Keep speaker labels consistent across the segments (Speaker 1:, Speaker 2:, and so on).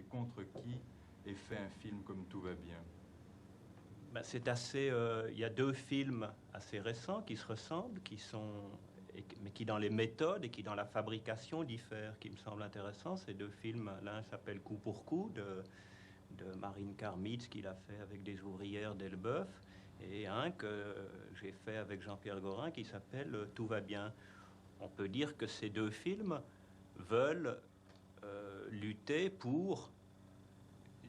Speaker 1: contre qui est fait un film comme Tout va bien?
Speaker 2: Ben, c'est assez. Il y a deux films assez récents qui se ressemblent, mais qui dans les méthodes et qui dans la fabrication diffèrent, qui me semblent intéressants. Ces deux films, l'un s'appelle Coup pour coup de Marine Karmitz, qu'il a fait avec des ouvrières d'Elbeuf, et un que j'ai fait avec Jean-Pierre Gorin qui s'appelle Tout va bien. On peut dire que ces deux films veulent lutter pour,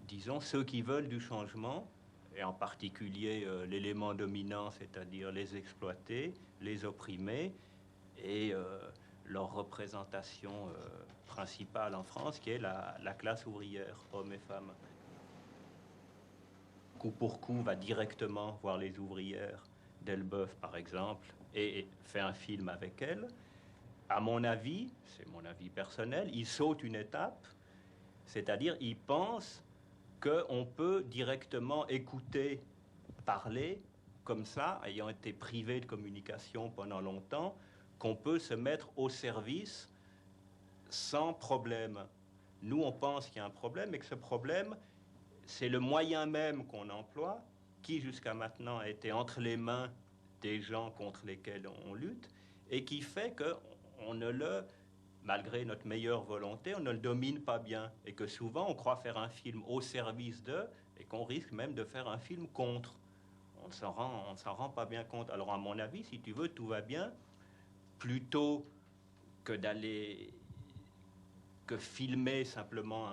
Speaker 2: disons, ceux qui veulent du changement, et en particulier l'élément dominant, c'est-à-dire les exploités, les opprimés, et leur représentation principale en France, qui est la classe ouvrière, hommes et femmes. Coup pour coup va directement voir les ouvrières d'Elbeuf, par exemple, et fait un film avec elles. À mon avis, c'est mon avis personnel, il saute une étape, c'est-à-dire il pense qu'on peut directement écouter, parler, comme ça, ayant été privé de communication pendant longtemps, qu'on peut se mettre au service sans problème. Nous, on pense qu'il y a un problème et que ce problème, c'est le moyen même qu'on emploie, qui jusqu'à maintenant a été entre les mains des gens contre lesquels on lutte, et qui fait qu'on ne le, malgré notre meilleure volonté, on ne le domine pas bien, et que souvent on croit faire un film au service d'eux, et qu'on risque même de faire un film contre. On ne s'en rend pas bien compte. Alors à mon avis, si tu veux, Tout va bien, plutôt que d'aller que filmer simplement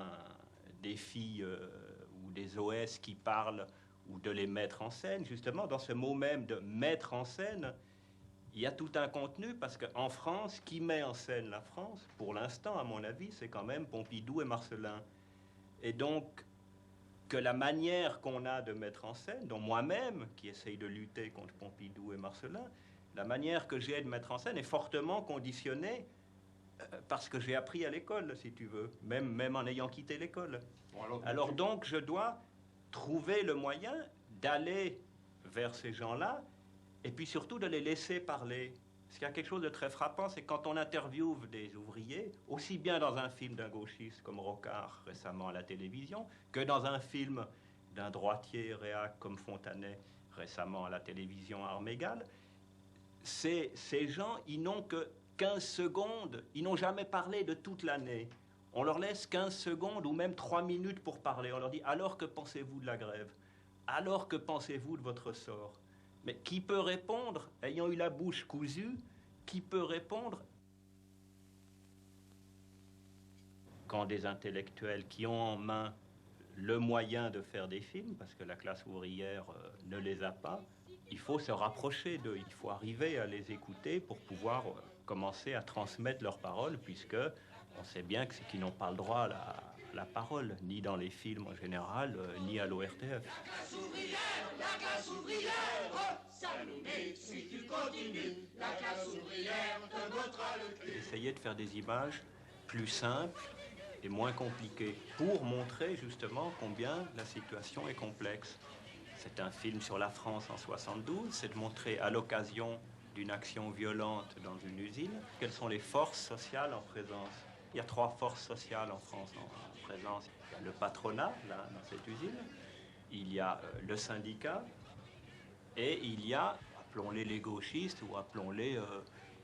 Speaker 2: des filles ou des OS qui parlent ou de les mettre en scène, justement, dans ce mot même de mettre en scène, il y a tout un contenu parce qu'en France, qui met en scène la France, pour l'instant, à mon avis, c'est quand même Pompidou et Marcellin. Et donc, que la manière qu'on a de mettre en scène, dont moi-même, qui essaye de lutter contre Pompidou et Marcellin, la manière que j'ai de mettre en scène est fortement conditionnée parce que j'ai appris à l'école, si tu veux, même en ayant quitté l'école. Bon, alors donc, je dois trouver le moyen d'aller vers ces gens-là, et puis surtout de les laisser parler. Parce qu'il y a quelque chose de très frappant, c'est quand on interviewe des ouvriers, aussi bien dans un film d'un gauchiste comme Rocard récemment à la télévision, que dans un film d'un droitier réac comme Fontanet récemment à la télévision à armes égales, ces gens, ils n'ont que 15 secondes, ils n'ont jamais parlé de toute l'année. On leur laisse 15 secondes ou même 3 minutes pour parler. On leur dit, alors que pensez-vous de la grève? Alors que pensez-vous de votre sort? Mais qui peut répondre, ayant eu la bouche cousue, qui peut répondre quand des intellectuels qui ont en main le moyen de faire des films, parce que la classe ouvrière ne les a pas, il faut se rapprocher d'eux, il faut arriver à les écouter pour pouvoir commencer à transmettre leurs paroles, puisque on sait bien que c'est qu'ils n'ont pas le droit à la parole, ni dans les films en général, ni à l'ORTF.
Speaker 3: La classe ouvrière, ça nous met si tu continues. La classe ouvrière te bottera le cul.
Speaker 2: Essayer de faire des images plus simples et moins compliquées pour montrer justement combien la situation est complexe. C'est un film sur la France en 72, c'est de montrer à l'occasion d'une action violente dans une usine quelles sont les forces sociales en présence. Il y a 3 forces sociales en France en présence. Il y a le patronat, là, dans cette usine, il y a le syndicat, et il y a, appelons-les les gauchistes, ou appelons-les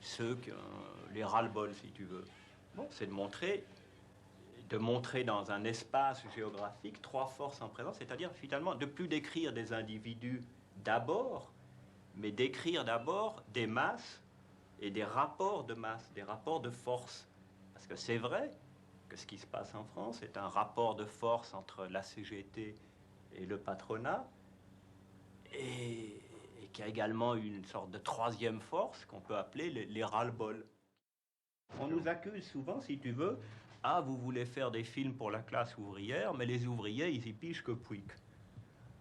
Speaker 2: ceux qui les ras-le-bol, si tu veux. Bon, c'est de montrer dans un espace géographique 3 forces en présence, c'est-à-dire finalement de plus décrire des individus d'abord, mais d'écrire d'abord des masses et des rapports de masse, des rapports de force. Parce que c'est vrai que ce qui se passe en France est un rapport de force entre la CGT et le patronat, et qui a également une sorte de troisième force qu'on peut appeler les ras-le-bol. On nous accuse souvent, si tu veux, ah, vous voulez faire des films pour la classe ouvrière, mais les ouvriers, ils y pigent que pouic.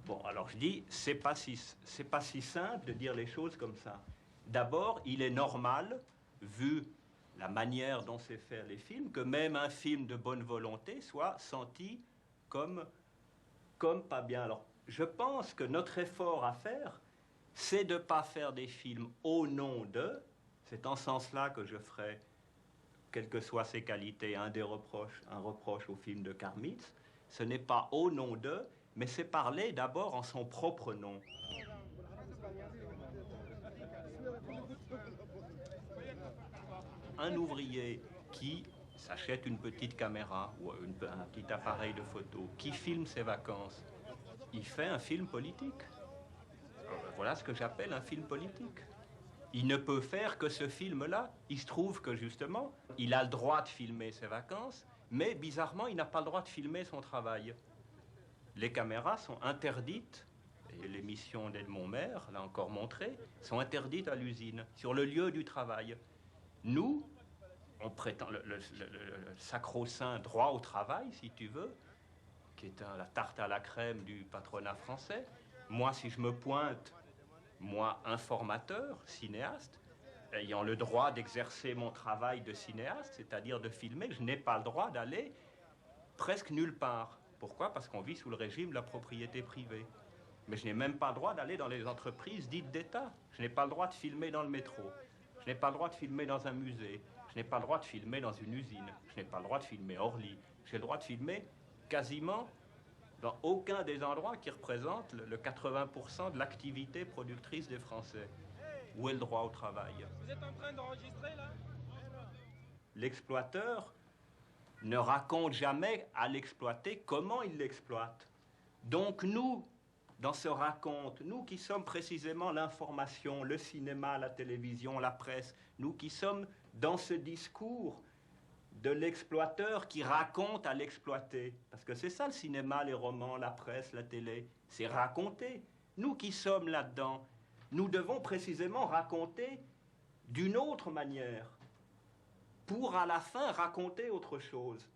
Speaker 2: Bon, alors je dis, c'est pas si simple de dire les choses comme ça. D'abord, il est normal, vu la manière dont c'est fait les films, que même un film de bonne volonté soit senti comme pas bien. Alors, je pense que notre effort à faire, c'est de ne pas faire des films au nom de. C'est en ce sens-là que je ferai, quelles que soient ses qualités, un reproche au film de Karmitz, ce n'est pas au nom d'eux, mais c'est parler d'abord en son propre nom. Un ouvrier qui s'achète une petite caméra ou un petit appareil de photo, qui filme ses vacances, il fait un film politique. Voilà ce que j'appelle un film politique. Il ne peut faire que ce film-là. Il se trouve que, justement, il a le droit de filmer ses vacances, mais bizarrement, il n'a pas le droit de filmer son travail. Les caméras sont interdites, et l'émission d'Edmond Maire l'a encore montré, sont interdites à l'usine, sur le lieu du travail. Nous, on prétend le sacro-saint droit au travail, si tu veux, qui est la tarte à la crème du patronat français. Moi, si je me pointe, moi, informateur, cinéaste, ayant le droit d'exercer mon travail de cinéaste, c'est-à-dire de filmer, je n'ai pas le droit d'aller presque nulle part. Pourquoi? Parce qu'on vit sous le régime de la propriété privée. Mais je n'ai même pas le droit d'aller dans les entreprises dites d'État. Je n'ai pas le droit de filmer dans le métro. Je n'ai pas le droit de filmer dans un musée. Je n'ai pas le droit de filmer dans une usine. Je n'ai pas le droit de filmer Orly. J'ai le droit de filmer quasiment dans aucun des endroits qui représentent le 80% de l'activité productrice des Français. Où est le droit au travail?
Speaker 4: Vous êtes en train d'enregistrer, là?
Speaker 2: L'exploiteur ne raconte jamais à l'exploité comment il l'exploite. Donc nous, dans ce raconte, nous qui sommes précisément l'information, le cinéma, la télévision, la presse, nous qui sommes dans ce discours de l'exploiteur qui raconte à l'exploité. Parce que c'est ça le cinéma, les romans, la presse, la télé, c'est raconter. Nous qui sommes là-dedans, nous devons précisément raconter d'une autre manière, pour à la fin raconter autre chose.